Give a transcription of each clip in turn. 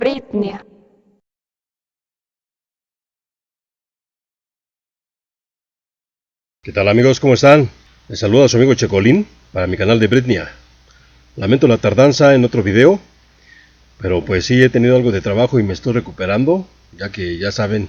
Britney. ¿Qué tal amigos? ¿Cómo están? Les saluda su amigo Checolín para mi canal de Britney. Lamento la tardanza en otro video, pero pues sí he tenido algo de trabajo y me estoy recuperando, ya que ya saben,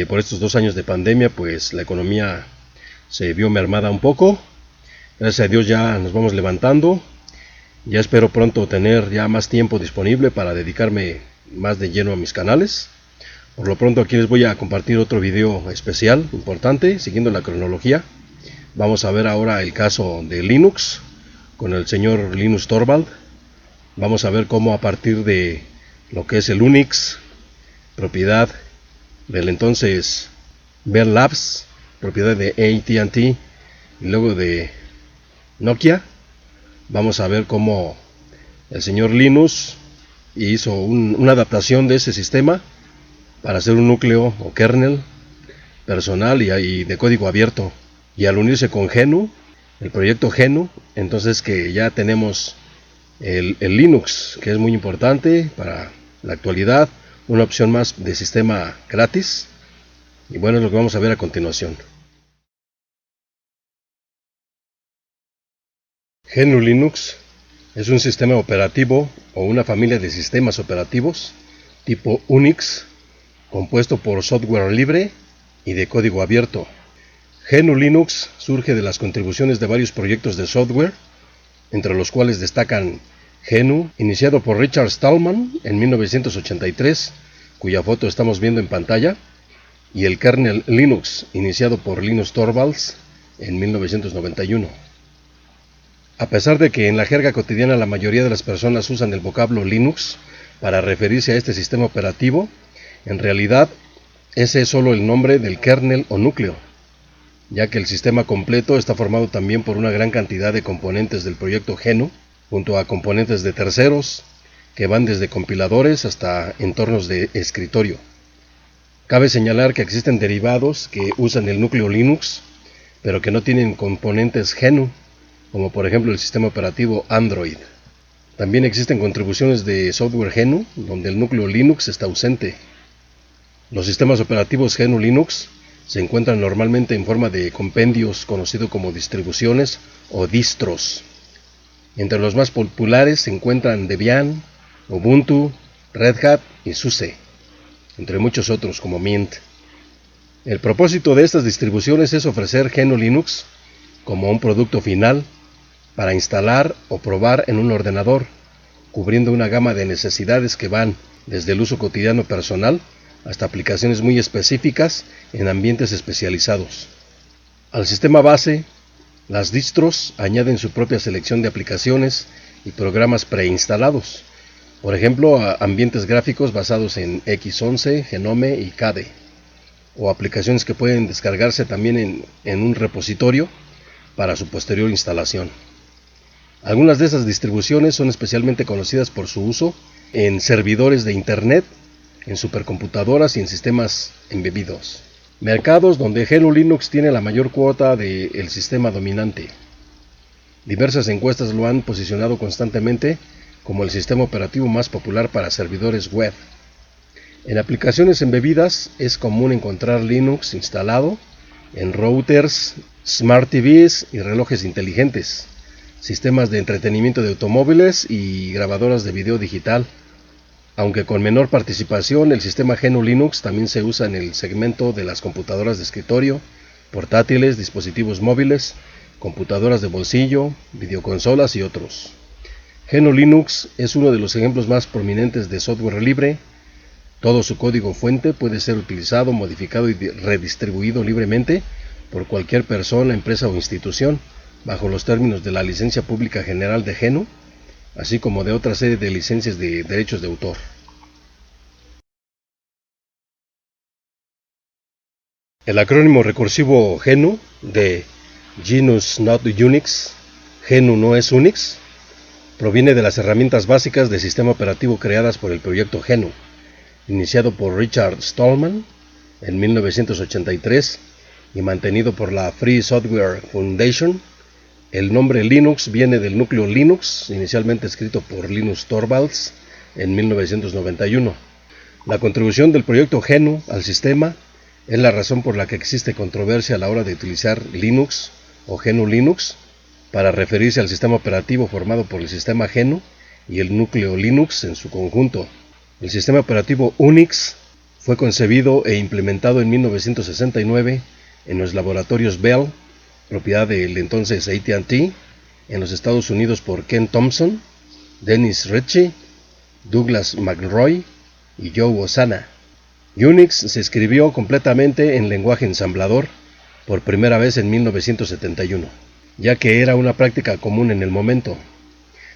por estos 2 años de pandemia pues la economía se vio mermada un poco. Gracias a Dios ya nos vamos levantando. Ya espero pronto tener ya más tiempo disponible para dedicarme más de lleno a mis canales. Por lo pronto aquí les voy a compartir otro video especial, importante, siguiendo la cronología. Vamos a ver ahora el caso de Linux, con el señor Linus Torvald. Vamos a ver cómo a partir de lo que es el Unix, propiedad del entonces Bell Labs, propiedad de AT&T y luego de Nokia, vamos a ver cómo el señor Linus hizo una adaptación de ese sistema para hacer un núcleo o kernel personal y de código abierto. Y al unirse con GNU, el proyecto GNU, entonces que ya tenemos el Linux, que es muy importante para la actualidad, una opción más de sistema gratis. Y bueno, es lo que vamos a ver a continuación. GNU Linux es un sistema operativo o una familia de sistemas operativos tipo Unix, compuesto por software libre y de código abierto. GNU Linux surge de las contribuciones de varios proyectos de software, entre los cuales destacan GNU, iniciado por Richard Stallman en 1983, cuya foto estamos viendo en pantalla, y el kernel Linux, iniciado por Linus Torvalds en 1991. A pesar de que en la jerga cotidiana la mayoría de las personas usan el vocablo Linux para referirse a este sistema operativo, en realidad ese es solo el nombre del kernel o núcleo, ya que el sistema completo está formado también por una gran cantidad de componentes del proyecto GNU, junto a componentes de terceros, que van desde compiladores hasta entornos de escritorio. Cabe señalar que existen derivados que usan el núcleo Linux, pero que no tienen componentes GNU, como por ejemplo el sistema operativo Android. También existen contribuciones de software GNU, donde el núcleo Linux está ausente. Los sistemas operativos GNU Linux se encuentran normalmente en forma de compendios conocido como distribuciones o distros. Entre los más populares se encuentran Debian, Ubuntu, Red Hat y SUSE, entre muchos otros como Mint. El propósito de estas distribuciones es ofrecer GNU Linux como un producto final para instalar o probar en un ordenador, cubriendo una gama de necesidades que van desde el uso cotidiano personal hasta aplicaciones muy específicas en ambientes especializados. Al sistema base, las distros añaden su propia selección de aplicaciones y programas preinstalados, por ejemplo, a ambientes gráficos basados en X11, Genome y KDE, o aplicaciones que pueden descargarse también en un repositorio para su posterior instalación. Algunas de esas distribuciones son especialmente conocidas por su uso en servidores de Internet, en supercomputadoras y en sistemas embebidos. Mercados donde GNU Linux tiene la mayor cuota del sistema dominante. Diversas encuestas lo han posicionado constantemente como el sistema operativo más popular para servidores web. En aplicaciones embebidas es común encontrar Linux instalado en routers, smart TVs y relojes inteligentes, sistemas de entretenimiento de automóviles y grabadoras de video digital. Aunque con menor participación, el sistema GNU Linux también se usa en el segmento de las computadoras de escritorio, portátiles, dispositivos móviles, computadoras de bolsillo, videoconsolas y otros. GNU Linux es uno de los ejemplos más prominentes de software libre. Todo su código fuente puede ser utilizado, modificado y redistribuido libremente por cualquier persona, empresa o institución, bajo los términos de la licencia pública general de GNU, así como de otra serie de licencias de derechos de autor. El acrónimo recursivo GNU de Genus Not Unix, GNU no es Unix, proviene de las herramientas básicas de sistema operativo creadas por el proyecto GNU, iniciado por Richard Stallman en 1983 y mantenido por la Free Software Foundation. El nombre Linux viene del núcleo Linux, inicialmente escrito por Linus Torvalds en 1991. La contribución del proyecto GNU al sistema es la razón por la que existe controversia a la hora de utilizar Linux o GNU Linux para referirse al sistema operativo formado por el sistema GNU y el núcleo Linux en su conjunto. El sistema operativo Unix fue concebido e implementado en 1969 en los laboratorios Bell, propiedad del entonces AT&T, en los Estados Unidos por Ken Thompson, Dennis Ritchie, Douglas McRoy y Joe Osana. Unix se escribió completamente en lenguaje ensamblador por primera vez en 1971, ya que era una práctica común en el momento.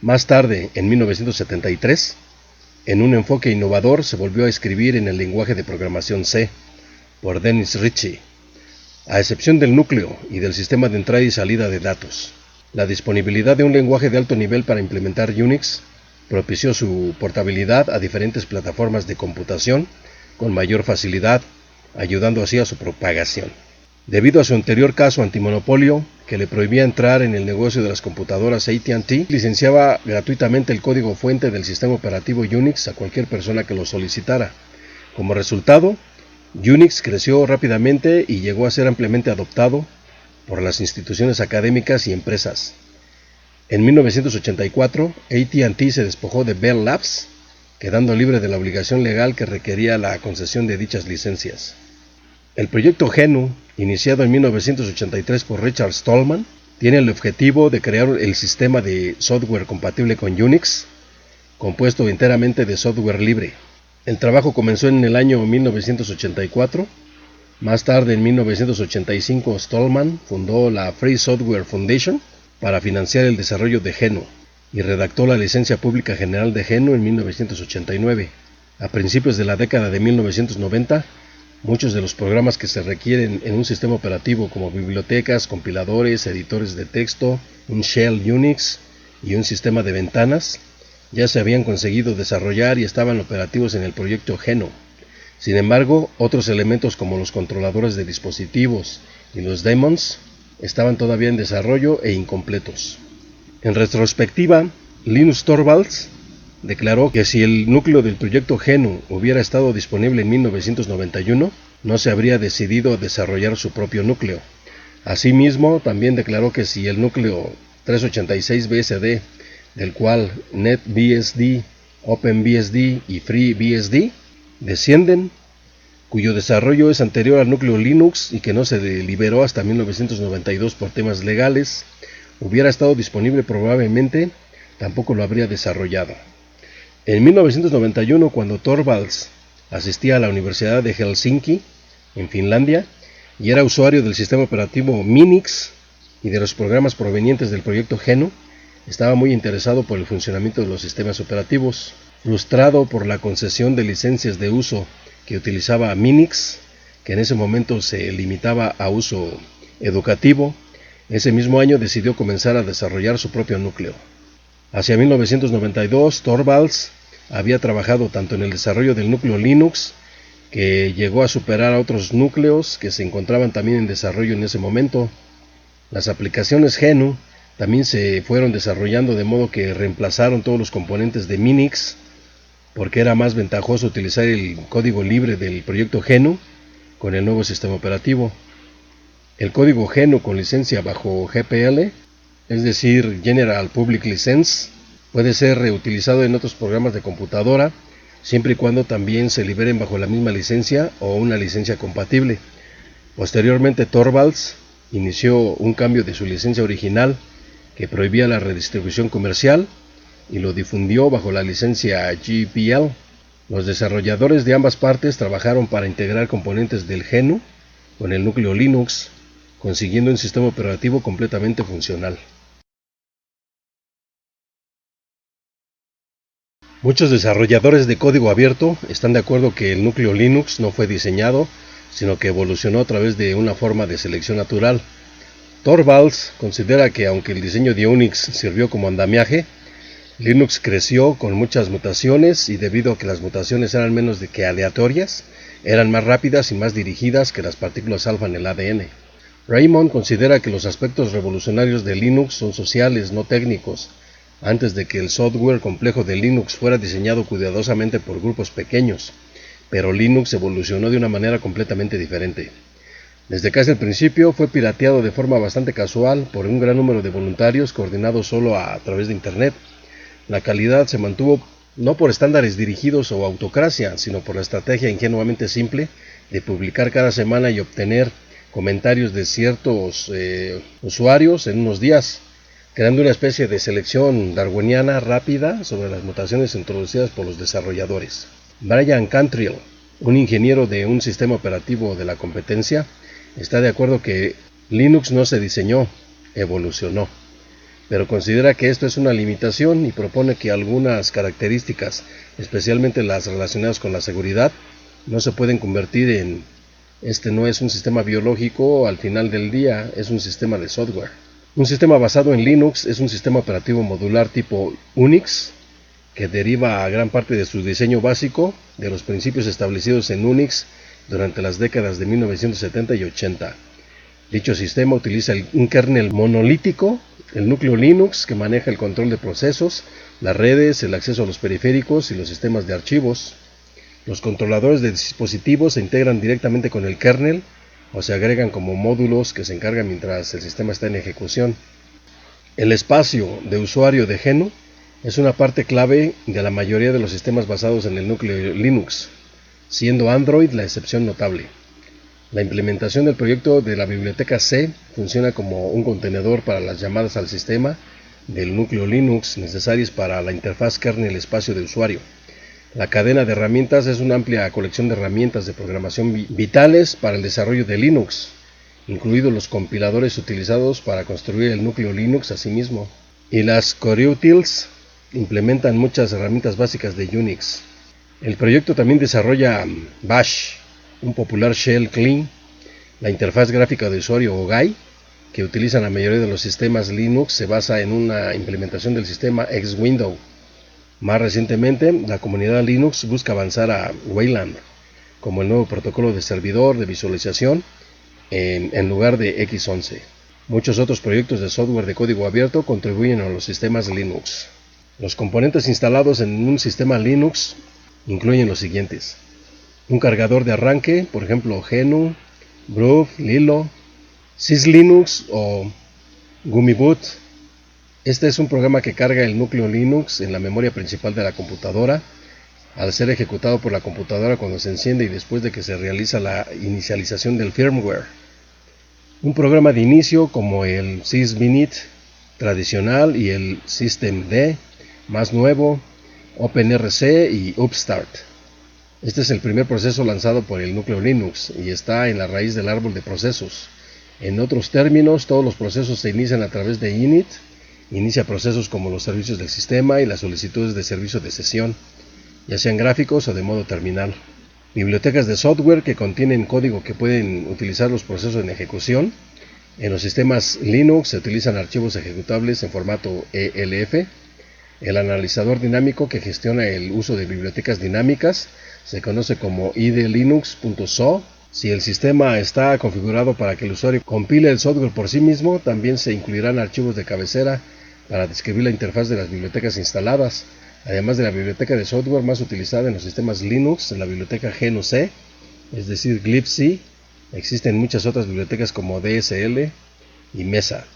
Más tarde, en 1973, en un enfoque innovador se volvió a escribir en el lenguaje de programación C por Dennis Ritchie, a excepción del núcleo y del sistema de entrada y salida de datos. La disponibilidad de un lenguaje de alto nivel para implementar Unix propició su portabilidad a diferentes plataformas de computación con mayor facilidad, ayudando así a su propagación. Debido a su anterior caso antimonopolio, que le prohibía entrar en el negocio de las computadoras, AT&T licenciaba gratuitamente el código fuente del sistema operativo Unix a cualquier persona que lo solicitara. Como resultado, Unix creció rápidamente y llegó a ser ampliamente adoptado por las instituciones académicas y empresas. En 1984, AT&T se despojó de Bell Labs, quedando libre de la obligación legal que requería la concesión de dichas licencias. El proyecto GNU, iniciado en 1983 por Richard Stallman, tiene el objetivo de crear el sistema de software compatible con Unix, compuesto enteramente de software libre. El trabajo comenzó en el año 1984. Más tarde, en 1985, Stallman fundó la Free Software Foundation para financiar el desarrollo de GNU y redactó la licencia pública general de GNU en 1989. A principios de la década de 1990, muchos de los programas que se requieren en un sistema operativo, como bibliotecas, compiladores, editores de texto, un shell Unix y un sistema de ventanas, ya se habían conseguido desarrollar y estaban operativos en el proyecto GNU. Sin embargo, otros elementos como los controladores de dispositivos y los daemons estaban todavía en desarrollo e incompletos. En retrospectiva, Linus Torvalds declaró que si el núcleo del proyecto GNU hubiera estado disponible en 1991, no se habría decidido a desarrollar su propio núcleo. Asimismo, también declaró que si el núcleo 386 BSD, del cual NetBSD, OpenBSD y FreeBSD descienden, cuyo desarrollo es anterior al núcleo Linux y que no se liberó hasta 1992 por temas legales, hubiera estado disponible probablemente, tampoco lo habría desarrollado. En 1991, cuando Torvalds asistía a la Universidad de Helsinki, en Finlandia, y era usuario del sistema operativo Minix y de los programas provenientes del proyecto GNU, estaba muy interesado por el funcionamiento de los sistemas operativos. Frustrado por la concesión de licencias de uso que utilizaba Minix, que en ese momento se limitaba a uso educativo, ese mismo año decidió comenzar a desarrollar su propio núcleo. Hacia 1992, Torvalds había trabajado tanto en el desarrollo del núcleo Linux, que llegó a superar a otros núcleos que se encontraban también en desarrollo en ese momento. Las aplicaciones GNU también se fueron desarrollando de modo que reemplazaron todos los componentes de Minix, porque era más ventajoso utilizar el código libre del proyecto GNU con el nuevo sistema operativo. El código GNU con licencia bajo GPL, es decir, General Public License, puede ser reutilizado en otros programas de computadora, siempre y cuando también se liberen bajo la misma licencia o una licencia compatible. Posteriormente, Torvalds inició un cambio de su licencia original que prohibía la redistribución comercial y lo difundió bajo la licencia GPL. Los desarrolladores de ambas partes trabajaron para integrar componentes del GNU con el núcleo Linux, consiguiendo un sistema operativo completamente funcional. Muchos desarrolladores de código abierto están de acuerdo que el núcleo Linux no fue diseñado, sino que evolucionó a través de una forma de selección natural. Torvalds considera que aunque el diseño de Unix sirvió como andamiaje, Linux creció con muchas mutaciones y debido a que las mutaciones eran menos que aleatorias, eran más rápidas y más dirigidas que las partículas alfa en el ADN. Raymond considera que los aspectos revolucionarios de Linux son sociales, no técnicos, antes de que el software complejo de Linux fuera diseñado cuidadosamente por grupos pequeños, pero Linux evolucionó de una manera completamente diferente. Desde casi el principio fue pirateado de forma bastante casual por un gran número de voluntarios coordinados solo a través de Internet. La calidad se mantuvo no por estándares dirigidos o autocracia, sino por la estrategia ingenuamente simple de publicar cada semana y obtener comentarios de ciertos usuarios en unos días, creando una especie de selección darwiniana rápida sobre las mutaciones introducidas por los desarrolladores. Brian Cantrill, un ingeniero de un sistema operativo de la competencia, está de acuerdo que Linux no se diseñó, evolucionó, pero considera que esto es una limitación y propone que algunas características, especialmente las relacionadas con la seguridad, no se pueden convertir en este no es un sistema biológico, al final del día es un sistema de software. Un sistema basado en Linux es un sistema operativo modular tipo Unix, que deriva a gran parte de su diseño básico de los principios establecidos en Unix durante las décadas de 1970 y 80. Dicho sistema utiliza un kernel monolítico, el núcleo Linux, que maneja el control de procesos, las redes, el acceso a los periféricos y los sistemas de archivos. Los controladores de dispositivos se integran directamente con el kernel o se agregan como módulos que se encargan mientras el sistema está en ejecución. El espacio de usuario de GNU es una parte clave de la mayoría de los sistemas basados en el núcleo Linux, siendo Android la excepción notable. La implementación del proyecto de la biblioteca C funciona como un contenedor para las llamadas al sistema del núcleo Linux necesarias para la interfaz kernel espacio de usuario. La cadena de herramientas es una amplia colección de herramientas de programación vitales para el desarrollo de Linux, incluidos los compiladores utilizados para construir el núcleo Linux a sí mismo. Y las coreutils implementan muchas herramientas básicas de Unix. El proyecto también desarrolla Bash, un popular shell clean, la interfaz gráfica de usuario o GUI, que utilizan la mayoría de los sistemas Linux, se basa en una implementación del sistema X-Window. Más recientemente, la comunidad Linux busca avanzar a Wayland, como el nuevo protocolo de servidor de visualización en lugar de X11. Muchos otros proyectos de software de código abierto contribuyen a los sistemas Linux. Los componentes instalados en un sistema Linux incluyen los siguientes: un cargador de arranque, por ejemplo GNU, Groove, Lilo, SysLinux o Gummiboot. Este es un programa que carga el núcleo Linux en la memoria principal de la computadora, al ser ejecutado por la computadora cuando se enciende y después de que se realiza la inicialización del firmware. Un programa de inicio como el sysvinit tradicional y el systemd más nuevo, OpenRC y Upstart. Este es el primer proceso lanzado por el núcleo Linux y está en la raíz del árbol de procesos. En otros términos, todos los procesos se inician a través de init. Inicia procesos como los servicios del sistema y las solicitudes de servicio de sesión, ya sean gráficos o de modo terminal. Bibliotecas de software que contienen código que pueden utilizar los procesos en ejecución. En los sistemas Linux se utilizan archivos ejecutables en formato ELF. El analizador dinámico que gestiona el uso de bibliotecas dinámicas se conoce como idlinux.so. Si el sistema está configurado para que el usuario compile el software por sí mismo, también se incluirán archivos de cabecera para describir la interfaz de las bibliotecas instaladas. Además de la biblioteca de software más utilizada en los sistemas Linux, la biblioteca GNU-C, es decir, glibc, existen muchas otras bibliotecas como DSL y Mesa.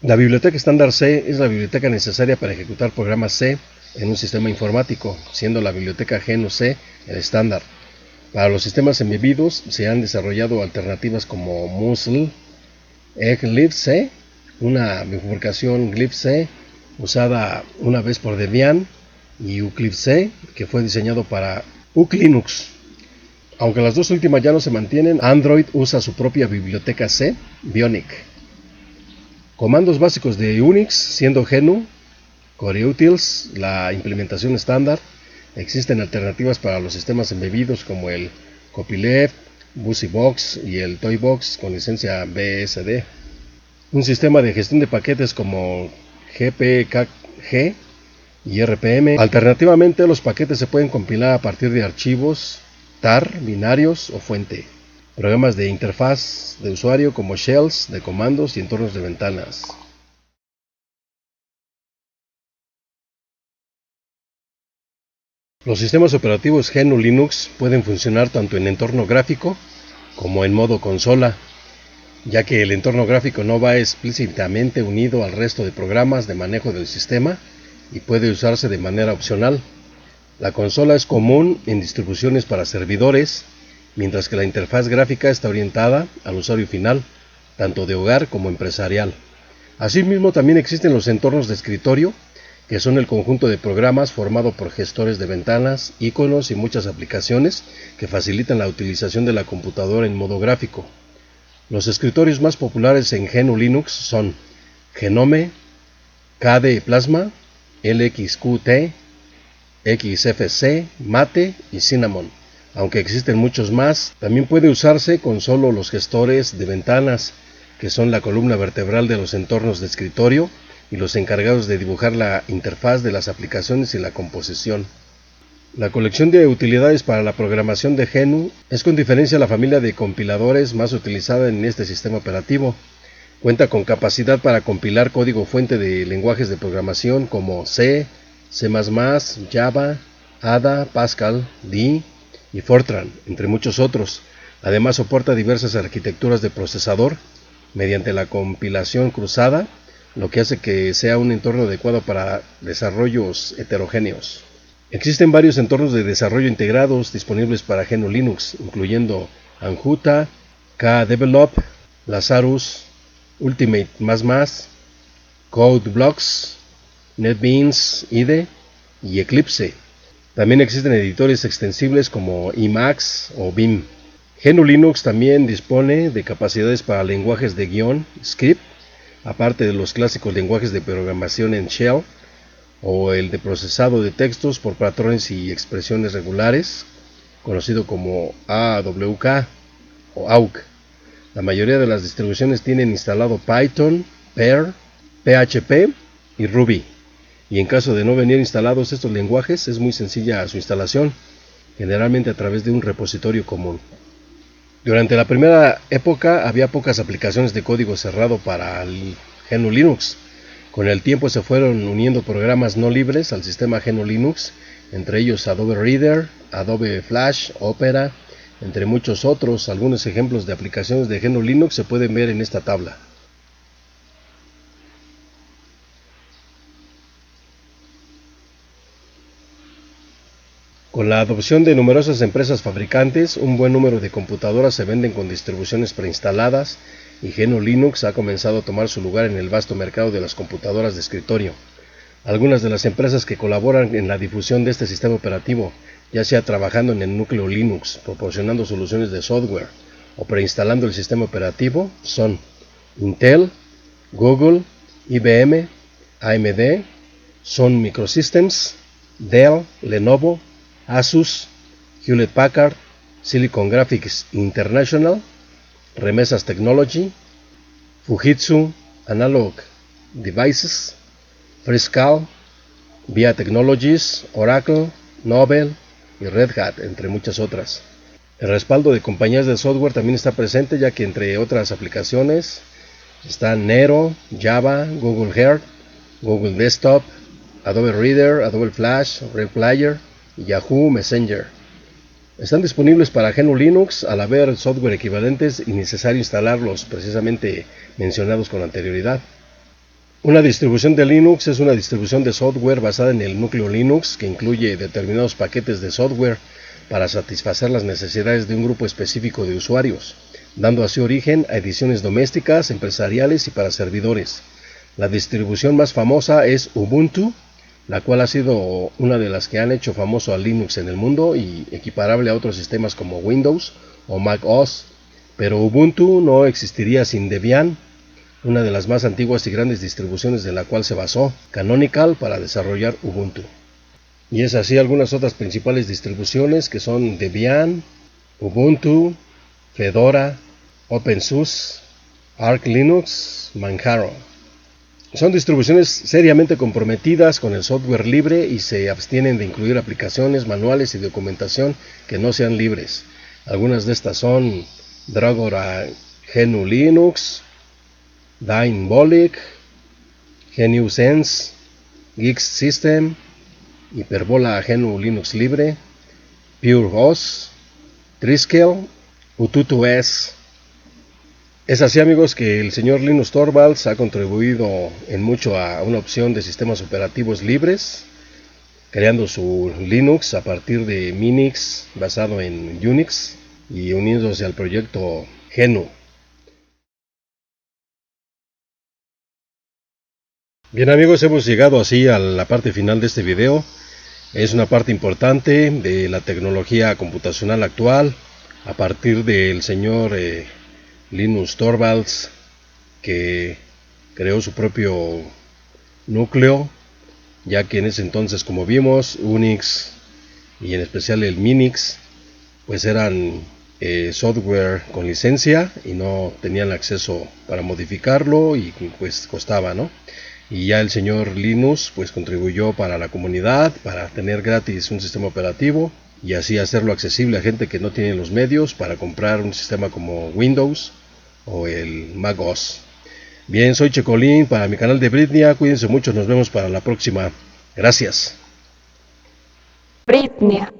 La biblioteca estándar C es la biblioteca necesaria para ejecutar programas C en un sistema informático, siendo la biblioteca GNU-C el estándar. Para los sistemas embebidos se han desarrollado alternativas como Musl, glibc, una bifurcación glibc usada una vez por Debian, y uclibc, que fue diseñado para uClinux. Aunque las dos últimas ya no se mantienen, Android usa su propia biblioteca C, Bionic. Comandos básicos de Unix, siendo GNU, coreutils, la implementación estándar. Existen alternativas para los sistemas embebidos como el copyleft, BusyBox y el Toybox con licencia BSD. Un sistema de gestión de paquetes como GPKG y RPM. Alternativamente, los paquetes se pueden compilar a partir de archivos tar, binarios o fuente. Programas de interfaz de usuario como shells de comandos y entornos de ventanas. Los sistemas operativos GNU Linux pueden funcionar tanto en entorno gráfico como en modo consola, ya que el entorno gráfico no va explícitamente unido al resto de programas de manejo del sistema y puede usarse de manera opcional. La consola es común en distribuciones para servidores, mientras que la interfaz gráfica está orientada al usuario final, tanto de hogar como empresarial. Asimismo, también existen los entornos de escritorio, que son el conjunto de programas formado por gestores de ventanas, iconos y muchas aplicaciones que facilitan la utilización de la computadora en modo gráfico. Los escritorios más populares en GNU Linux son Gnome, KDE Plasma, LXQT, XFCE, Mate y Cinnamon. Aunque existen muchos más, también puede usarse con solo los gestores de ventanas, que son la columna vertebral de los entornos de escritorio y los encargados de dibujar la interfaz de las aplicaciones y la composición. La colección de utilidades para la programación de GNU es con diferencia la familia de compiladores más utilizada en este sistema operativo. Cuenta con capacidad para compilar código fuente de lenguajes de programación como C, C++, Java, Ada, Pascal, D y Fortran, entre muchos otros. Además soporta diversas arquitecturas de procesador mediante la compilación cruzada, lo que hace que sea un entorno adecuado para desarrollos heterogéneos. Existen varios entornos de desarrollo integrados disponibles para GNU Linux, incluyendo Anjuta, KDevelop, Lazarus, Ultimate++, CodeBlocks, NetBeans, IDE y Eclipse. También existen editores extensibles como Emacs o Vim. GNU Linux también dispone de capacidades para lenguajes de guión, script, aparte de los clásicos lenguajes de programación en Shell, o el de procesado de textos por patrones y expresiones regulares, conocido como AWK o AWK. La mayoría de las distribuciones tienen instalado Python, Perl, PHP y Ruby. Y en caso de no venir instalados estos lenguajes, es muy sencilla su instalación, generalmente a través de un repositorio común. Durante la primera época había pocas aplicaciones de código cerrado para el GNU Linux. Con el tiempo se fueron uniendo programas no libres al sistema GNU Linux, entre ellos Adobe Reader, Adobe Flash, Opera, entre muchos otros. Algunos ejemplos de aplicaciones de GNU Linux se pueden ver en esta tabla. Con la adopción de numerosas empresas fabricantes, un buen número de computadoras se venden con distribuciones preinstaladas y GNU Linux ha comenzado a tomar su lugar en el vasto mercado de las computadoras de escritorio. Algunas de las empresas que colaboran en la difusión de este sistema operativo, ya sea trabajando en el núcleo Linux, proporcionando soluciones de software o preinstalando el sistema operativo, son Intel, Google, IBM, AMD, Sun Microsystems, Dell, Lenovo, Asus, Hewlett Packard, Silicon Graphics International, Remesas Technology, Fujitsu, Analog Devices, Freescale, VIA Technologies, Oracle, Novell y Red Hat, entre muchas otras. El respaldo de compañías de software también está presente, ya que entre otras aplicaciones están Nero, Java, Google Earth, Google Desktop, Adobe Reader, Adobe Flash, RedPlayer y Yahoo Messenger. Están disponibles para GNU Linux al haber software equivalentes y necesario instalarlos precisamente mencionados con anterioridad. Una distribución de Linux es una distribución de software basada en el núcleo Linux que incluye determinados paquetes de software para satisfacer las necesidades de un grupo específico de usuarios, dando así origen a ediciones domésticas, empresariales y para servidores. La distribución más famosa es Ubuntu, la cual ha sido una de las que han hecho famoso a Linux en el mundo y equiparable a otros sistemas como Windows o Mac OS, pero Ubuntu no existiría sin Debian, una de las más antiguas y grandes distribuciones de la cual se basó Canonical para desarrollar Ubuntu. Y es así algunas otras principales distribuciones que son Debian, Ubuntu, Fedora, OpenSUSE, Arch Linux, Manjaro. Son distribuciones seriamente comprometidas con el software libre y se abstienen de incluir aplicaciones, manuales y documentación que no sean libres. Algunas de estas son Dragora GNU Linux, Dynbolic, GNU Sense, Geeks System, Hyperbola GNU Linux Libre, PureOS, Triskel, UtutuS. Es así, amigos, que el señor Linus Torvalds ha contribuido en mucho a una opción de sistemas operativos libres, creando su Linux a partir de Minix basado en Unix y uniéndose al proyecto GNU. Bien, amigos, hemos llegado así a la parte final de este video. Es una parte importante de la tecnología computacional actual a partir del señor Linus Torvalds, que creó su propio núcleo, ya que en ese entonces, como vimos, Unix y en especial el Minix pues eran software con licencia y no tenían acceso para modificarlo y pues costaba, ¿no? Y ya el señor Linus pues contribuyó para la comunidad, para tener gratis un sistema operativo y así hacerlo accesible a gente que no tiene los medios para comprar un sistema como Windows o el Mac OS. Bien, soy Checolín para mi canal de Britnia, cuídense mucho, nos vemos para la próxima. Gracias. Britnia.